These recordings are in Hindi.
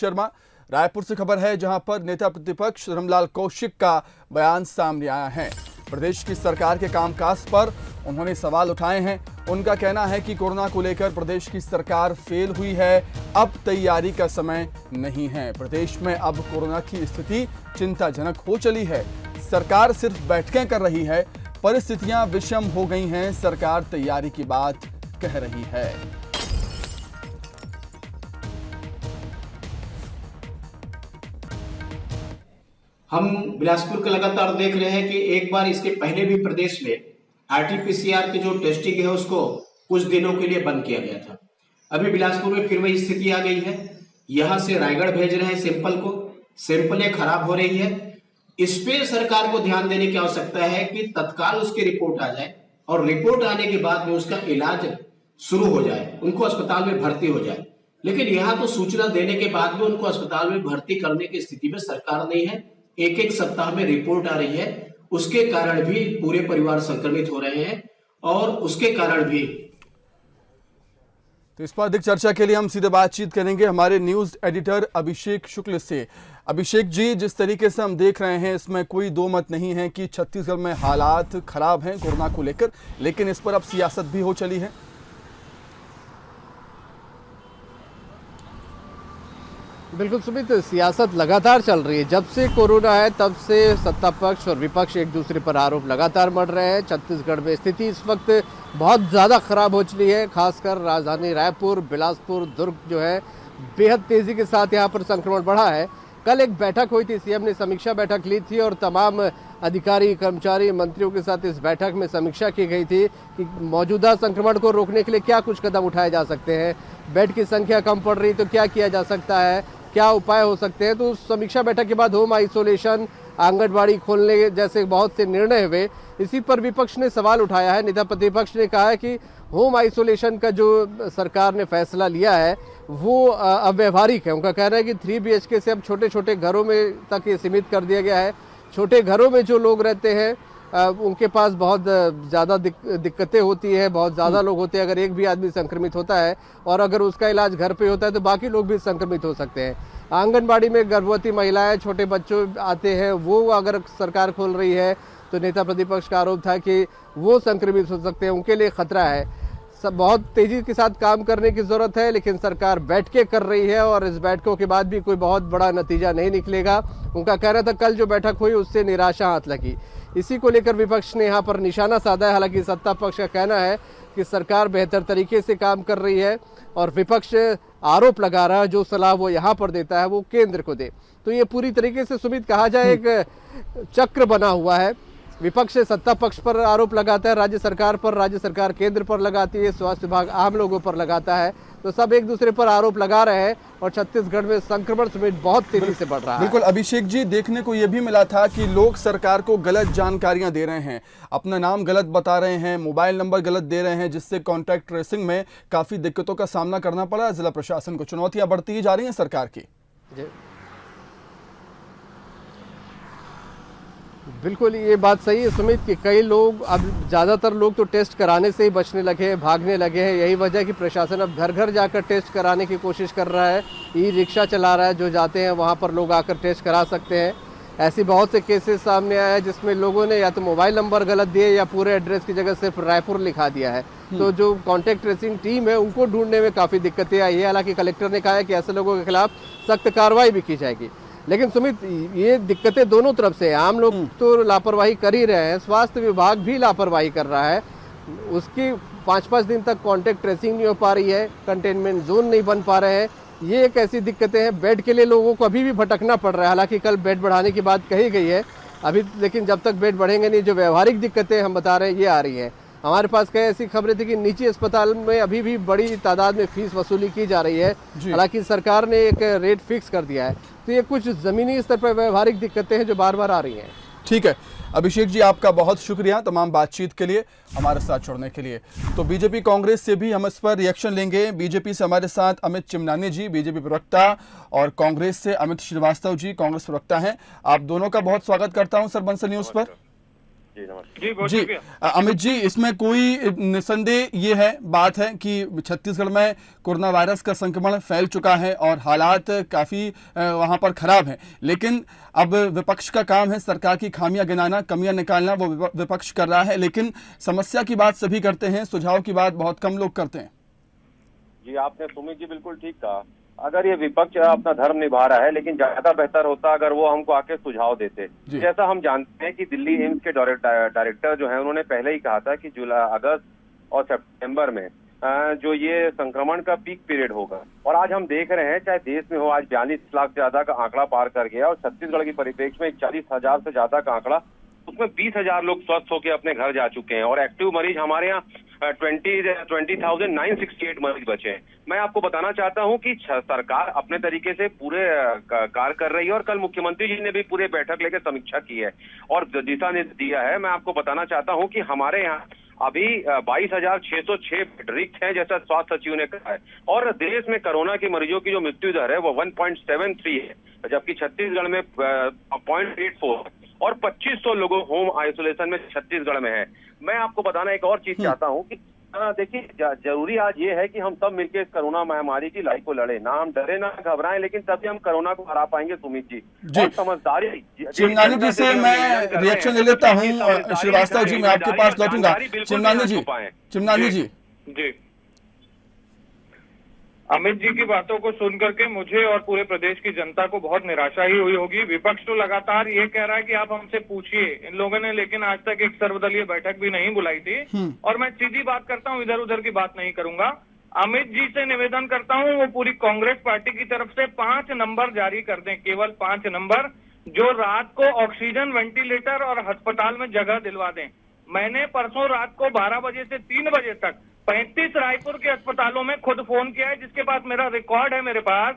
शर्मा। रायपुर से खबर है जहां पर नेता प्रतिपक्ष धर्मलाल कौशिक का बयान सामने आया है। प्रदेश की सरकार के कामकाज पर उन्होंने सवाल उठाए हैं। उनका कहना है कि कोरोना को लेकर प्रदेश की सरकार फेल हुई है, अब तैयारी का समय नहीं है। प्रदेश में अब कोरोना की स्थिति चिंताजनक हो चली है। सरकार सिर्फ बैठकें कर रही है, परिस्थितियां विषम हो गई हैं, सरकार तैयारी की बात कह रही है। हम बिलासपुर का लगातार देख रहे हैं कि एक बार इसके पहले भी प्रदेश में आरटीपीसीआर की जो टेस्टिंग है उसको कुछ दिनों के लिए बंद किया गया था। अभी बिलासपुर में फिर वही स्थिति आ गई है। यहां से रायगढ़ भेज रहे हैं सैंपल को, सैंपलें खराब हो रही है। इस पे सरकार को ध्यान देने की आवश्यकता है कि तत्काल उसकी रिपोर्ट आ जाए और रिपोर्ट आने के बाद में उसका इलाज शुरू हो जाए, उनको अस्पताल में भर्ती हो जाए। लेकिन यहाँ तो सूचना देने के बाद में उनको अस्पताल में भर्ती करने की स्थिति में सरकार नहीं है। एक एक सप्ताह में रिपोर्ट आ रही है, उसके कारण भी पूरे परिवार संक्रमित हो रहे हैं और उसके कारण भी। तो इस पर अधिक चर्चा के लिए हम सीधे बातचीत करेंगे हमारे न्यूज एडिटर अभिषेक शुक्ल से। अभिषेक जी, जिस तरीके से हम देख रहे हैं इसमें कोई दो मत नहीं है कि छत्तीसगढ़ में हालात खराब हैं कोरोना को लेकर, लेकिन इस पर अब सियासत भी हो चली है। बिल्कुल सुमित, सियासत लगातार चल रही है। जब से कोरोना है तब से सत्ता पक्ष और विपक्ष एक दूसरे पर आरोप लगातार मढ़ रहे हैं। छत्तीसगढ़ में स्थिति इस वक्त बहुत ज़्यादा खराब हो चुकी है। खासकर राजधानी रायपुर, बिलासपुर, दुर्ग जो है बेहद तेज़ी के साथ यहाँ पर संक्रमण बढ़ा है। कल एक बैठक हुई थी, सीएम ने समीक्षा बैठक ली थी और तमाम अधिकारी, कर्मचारी, मंत्रियों के साथ इस बैठक में समीक्षा की गई थी कि मौजूदा संक्रमण को रोकने के लिए क्या कुछ कदम उठाए जा सकते हैं। बेड की संख्या कम पड़ रही तो क्या किया जा सकता है, क्या उपाय हो सकते हैं। तो उस समीक्षा बैठक के बाद होम आइसोलेशन, आंगनबाड़ी खोलने जैसे बहुत से निर्णय हुए। इसी पर विपक्ष ने सवाल उठाया है। नेता प्रतिपक्ष ने कहा है कि होम आइसोलेशन का जो सरकार ने फैसला लिया है वो अव्यवहारिक है। उनका कहना है कि 3 BHK से अब छोटे छोटे घरों में तक ये सीमित कर दिया गया है। छोटे घरों में जो लोग रहते हैं उनके पास बहुत ज़्यादा दिक्कतें होती है, बहुत ज़्यादा लोग होते हैं। अगर एक भी आदमी संक्रमित होता है और अगर उसका इलाज घर पे होता है तो बाकी लोग भी संक्रमित हो सकते हैं। आंगनबाड़ी में गर्भवती महिलाएं, छोटे बच्चों आते हैं, वो अगर सरकार खोल रही है तो नेता प्रतिपक्ष का आरोप था कि वो संक्रमित हो सकते हैं, उनके लिए खतरा है। सब बहुत तेजी के साथ काम करने की जरूरत है, लेकिन सरकार बैठकें कर रही है और इस बैठकों के बाद भी कोई बहुत बड़ा नतीजा नहीं निकलेगा। उनका कहना था कल जो बैठक हुई उससे निराशा हाथ लगी। इसी को लेकर विपक्ष ने यहाँ पर निशाना साधा है। हालांकि सत्ता पक्ष का कहना है कि सरकार बेहतर तरीके से काम कर रही है और विपक्ष आरोप लगा रहा है जो सलाह वो यहाँ पर देता है वो केंद्र को दे। तो ये पूरी तरीके से सुमित कहा जाए एक चक्र बना हुआ है। विपक्ष सत्ता पक्ष पर आरोप लगाता है राज्य सरकार पर, राज्य सरकार केंद्र पर लगाती है, स्वास्थ्य विभाग आम लोगों पर लगाता है। तो सब एक दूसरे पर आरोप लगा रहे हैं और छत्तीसगढ़ में संक्रमण समेत बहुत तेजी से बढ़ रहा है। बिल्कुल अभिषेक जी, देखने को यह भी मिला था कि लोग सरकार को गलत जानकारियां दे रहे हैं, अपना नाम गलत बता रहे हैं, मोबाइल नंबर गलत दे रहे हैं, जिससे कॉन्टैक्ट ट्रेसिंग में काफी दिक्कतों का सामना करना पड़ा। जिला प्रशासन को चुनौतियां बढ़ती ही जा रही हैं सरकार की। बिल्कुल ये बात सही है सुमित कि कई लोग, अब ज़्यादातर लोग तो टेस्ट कराने से ही बचने लगे हैं, भागने लगे हैं। यही वजह कि प्रशासन अब घर घर जाकर टेस्ट कराने की कोशिश कर रहा है। ई-रिक्शा चला रहा है, जो जाते हैं वहाँ पर लोग आकर टेस्ट करा सकते हैं। ऐसी बहुत से केसेस सामने आए हैं जिसमें लोगों ने या तो मोबाइल नंबर गलत दिए या पूरे एड्रेस की जगह सिर्फ रायपुर लिखा दिया है। तो जो कॉन्टैक्ट ट्रेसिंग टीम है उनको ढूंढने में काफ़ी दिक्कतें आई है। हालांकि कलेक्टर ने कहा है कि ऐसे लोगों के खिलाफ सख्त कार्रवाई भी की जाएगी। लेकिन सुमित, ये दिक्कतें दोनों तरफ से, आम लोग तो लापरवाही कर ही रहे हैं, स्वास्थ्य विभाग भी लापरवाही कर रहा है। उसकी 5-5 दिन तक कॉन्टैक्ट ट्रेसिंग नहीं हो पा रही है, कंटेनमेंट जोन नहीं बन पा रहे हैं। ये एक ऐसी दिक्कतें हैं। बेड के लिए लोगों को अभी भी भटकना पड़ रहा है। हालांकि कल बेड बढ़ाने की बात कही गई है अभी, लेकिन जब तक बेड बढ़ेंगे नहीं, जो व्यवहारिक दिक्कतें हम बता रहे हैं ये आ रही हैं। हमारे पास कई ऐसी खबरें थी कि निजी अस्पताल में अभी भी बड़ी तादाद में फीस वसूली की जा रही है। हालांकि सरकार ने एक रेट फिक्स कर दिया है। तो ये कुछ जमीनी स्तर पर व्यवहारिक दिक्कतें हैं जो बार बार आ रही हैं। ठीक है अभिषेक जी, आपका बहुत शुक्रिया तमाम बातचीत के लिए, हमारे साथ जुड़ने के लिए। तो बीजेपी कांग्रेस से भी हम इस पर रिएक्शन लेंगे। बीजेपी से हमारे साथ अमित चिमनानी जी, बीजेपी प्रवक्ता, और कांग्रेस से अमित श्रीवास्तव जी, कांग्रेस प्रवक्ता हैं। आप दोनों का बहुत स्वागत करता हूं सर बंसल न्यूज पर। जी नमस्कार। जी बहुत जी शुक्रिया। अमित जी, इसमें कोई निसंदेह ये है बात है कि छत्तीसगढ़ में कोरोना वायरस का संक्रमण फैल चुका है और हालात काफी वहां पर खराब हैं, लेकिन अब विपक्ष का काम है सरकार की खामियां गिनाना, कमियां निकालना, वो विपक्ष कर रहा है, लेकिन समस्या की बात सभी करते हैं, सुझाव की बात बहुत कम लोग करते हैं। जी आपने सुमित जी बिल्कुल ठीक कहा। अगर ये विपक्ष अपना धर्म निभा रहा है, लेकिन ज्यादा बेहतर होता अगर वो हमको आके सुझाव देते। जैसा हम जानते हैं कि दिल्ली एम्स के डायरेक्टर जो है उन्होंने पहले ही कहा था कि जुलाई, अगस्त और सितंबर में जो ये संक्रमण का पीक पीरियड होगा, और आज हम देख रहे हैं चाहे देश में हो, आज 42 लाख से ज्यादा का आंकड़ा पार कर गया और छत्तीसगढ़ की परिप्रेक्ष्य में 40,000 से ज्यादा का आंकड़ा, उसमें 20,000 लोग स्वस्थ होकर अपने घर जा चुके हैं और एक्टिव मरीज हमारे यहाँ 20,968 मरीज बचे हैं। मैं आपको बताना चाहता हूं कि सरकार अपने तरीके से पूरे कार्य कर रही है और कल मुख्यमंत्री जी ने भी पूरे बैठक लेकर समीक्षा की है और दिशा निर्देश दिया है। मैं आपको बताना चाहता हूं कि हमारे यहाँ अभी 22,606 बेड रिक्त हैं, जैसा स्वास्थ्य सचिव ने कहा है, और देश में कोरोना के मरीजों की जो मृत्यु दर है वो 1.73 है, जबकि छत्तीसगढ़ में 0.84 और 2500 लोगों होम आइसोलेशन में छत्तीसगढ़ में है। मैं आपको बताना एक और चीज चाहता हूं कि देखिए जरूरी आज ये है कि हम सब मिलकर इस कोरोना महामारी की लड़ाई को लड़े, ना हम डरे ना घबराएं, लेकिन तभी हम कोरोना को हरा पाएंगे सुमित जी। और समझदारी चिमनानी जी से मैं रिएक्शन ले लेता हूं। श्रीवास्तव जी, मैं आपके पास लौटूंगा। चिमनानी जी जी अमित जी की बातों को सुन करके मुझे और पूरे प्रदेश की जनता को बहुत निराशा ही हुई होगी। विपक्ष तो लगातार ये कह रहा है कि आप हमसे पूछिए, इन लोगों ने लेकिन आज तक एक सर्वदलीय बैठक भी नहीं बुलाई थी। और मैं सीधी बात करता हूँ, इधर उधर की बात नहीं करूंगा। अमित जी से निवेदन करता हूँ वो पूरी कांग्रेस पार्टी की तरफ से 5 नंबर जारी कर दें, केवल 5 नंबर, जो रात को ऑक्सीजन, वेंटिलेटर और अस्पताल में जगह दिलवा दें। मैंने परसों रात को 12 बजे से 3 बजे तक 35 रायपुर के अस्पतालों में खुद फोन किया है, जिसके पास मेरा रिकॉर्ड है मेरे पास।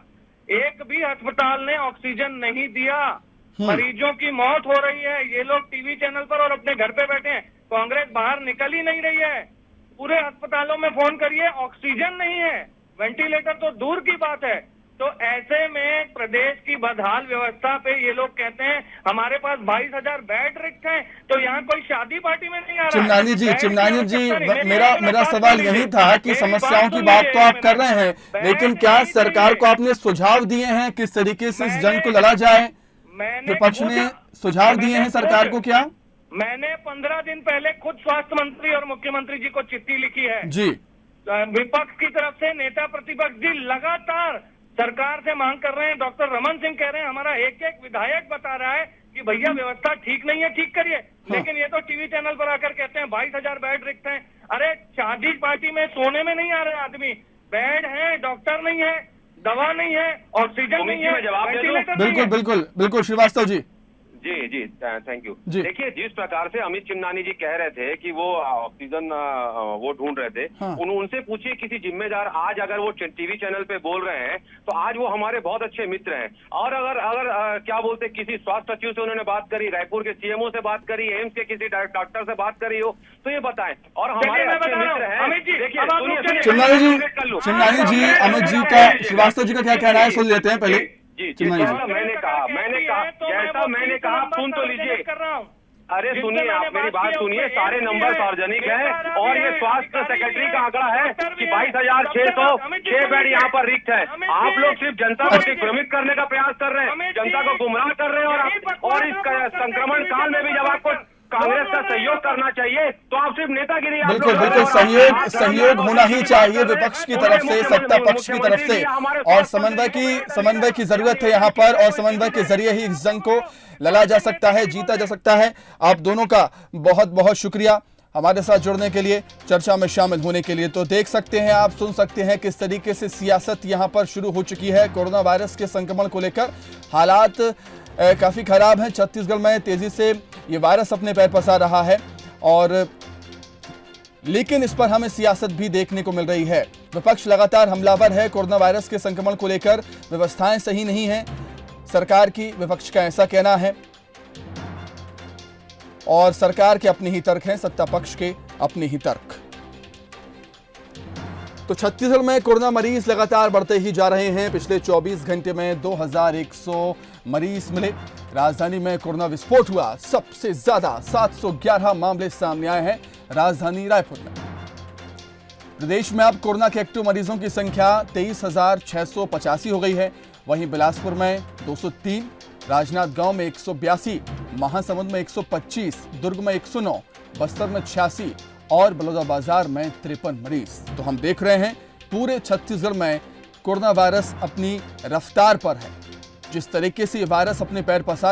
एक भी अस्पताल ने ऑक्सीजन नहीं दिया। मरीजों की मौत हो रही है, ये लोग टीवी चैनल पर और अपने घर पे बैठे हैं, कांग्रेस बाहर निकल ही नहीं रही है। पूरे अस्पतालों में फोन करिए, ऑक्सीजन नहीं है, वेंटिलेटर तो दूर की बात है। तो ऐसे में प्रदेश की बदहाल व्यवस्था पे ये लोग कहते हैं हमारे पास 22,000 बेड रिक्त हैं, तो यहाँ कोई शादी पार्टी में नहीं आ रहा। चिमनानी जी मेरा सवाल यही था कि समस्याओं की बात तो आप कर रहे हैं, लेकिन क्या सरकार को आपने सुझाव दिए हैं किस तरीके से इस जंग को लड़ा जाए? विपक्ष ने सुझाव दिए हैं सरकार को क्या? मैंने 15 दिन पहले खुद स्वास्थ्य मंत्री और मुख्यमंत्री जी को चिट्ठी लिखी है जी। विपक्ष की तरफ से नेता प्रतिपक्ष जी लगातार सरकार से मांग कर रहे हैं। डॉक्टर रमन सिंह कह रहे हैं, हमारा एक एक विधायक बता रहा है कि भैया व्यवस्था ठीक नहीं है, ठीक करिए। लेकिन ये तो टीवी चैनल पर आकर कहते हैं 22,000 बेड रिक्त हैं। अरे शादी पार्टी में सोने में नहीं आ रहे आदमी, बेड है, डॉक्टर नहीं है, दवा नहीं है, ऑक्सीजन नहीं है, वेंटिलेटर नहीं है। बिल्कुल श्रीवास्तव जी। जी थैंक यू। देखिए जिस प्रकार से अमित चिमनानी जी कह रहे थे कि वो ऑक्सीजन वो ढूंढ रहे थे, उनसे पूछिए किसी जिम्मेदार, आज अगर वो टीवी चैनल पे बोल रहे हैं तो आज वो हमारे बहुत अच्छे मित्र हैं। और अगर क्या बोलते किसी स्वास्थ्य सचिव से उन्होंने बात करी, रायपुर के सीएमओ से बात करी, एम्स के किसी डॉक्टर से बात करी हो तो ये बताएं। और हमारे अच्छे मित्र हैं। चिमनानी जी अमित जी का, श्रीवास्तव जी का क्या कहना है सुन लेते हैं पहले। जी मैंने कहा सुन तो लीजिए। अरे सुनिए, आप मेरी बात सुनिए, सारे नंबर सार्वजनिक हैं और ये स्वास्थ्य सेक्रेटरी का आंकड़ा है कि 22,606 बेड यहाँ पर रिक्त है। आप लोग सिर्फ जनता को भ्रमित करने का प्रयास कर रहे हैं, जनता को गुमराह कर रहे हैं। और इस संक्रमण काल में भी जब आपको कांग्रेस का सहयोग करना चाहिए तो आप सिर्फ नेतागिरी। बिल्कुल सहयोग होना ही चाहिए विपक्ष की तरफ से, सत्ता पक्ष की तरफ से, और समन्वय की जरूरत है यहाँ पर, और समन्वय के जरिए ही इस जंग को लड़ा जा सकता है, जीता जा सकता है। आप दोनों का बहुत बहुत शुक्रिया हमारे साथ जुड़ने के लिए, चर्चा में शामिल होने के लिए। तो देख सकते हैं, आप सुन सकते हैं किस तरीके से सियासत यहाँ पर शुरू हो चुकी है। कोरोना वायरस के संक्रमण को लेकर हालात काफी खराब हैं। छत्तीसगढ़ में तेजी से ये वायरस अपने पैर पसार रहा है, और लेकिन इस पर हमें सियासत भी देखने को मिल रही है। विपक्ष लगातार हमलावर है कोरोना वायरस के संक्रमण को लेकर, व्यवस्थाएं सही नहीं हैं सरकार की, विपक्ष का ऐसा कहना है। और सरकार के अपने ही तर्क हैं, सत्ता पक्ष के अपने ही तर्क। तो छत्तीसगढ़ में कोरोना मरीज लगातार बढ़ते ही जा रहे हैं। पिछले 24 घंटे में 2100 मरीज मिले। राजधानी में कोरोना विस्फोट हुआ। सबसे ज्यादा 711 मामले सामने आए हैं राजधानी रायपुर में। प्रदेश में अब कोरोना के एक्टिव मरीजों की संख्या 23,685 हो गई है। वहीं बिलासपुर में 203, राजनांदगांव में 182, महासमुंद में 125, दुर्ग में 109, बस्तर में 86 और बलौदाबाजार में 53 मरीज। तो हम देख रहे हैं पूरे छत्तीसगढ़ में कोरोना वायरस अपनी रफ्तार पर है। जिस तरीके से ये वायरस अपने पैर पसार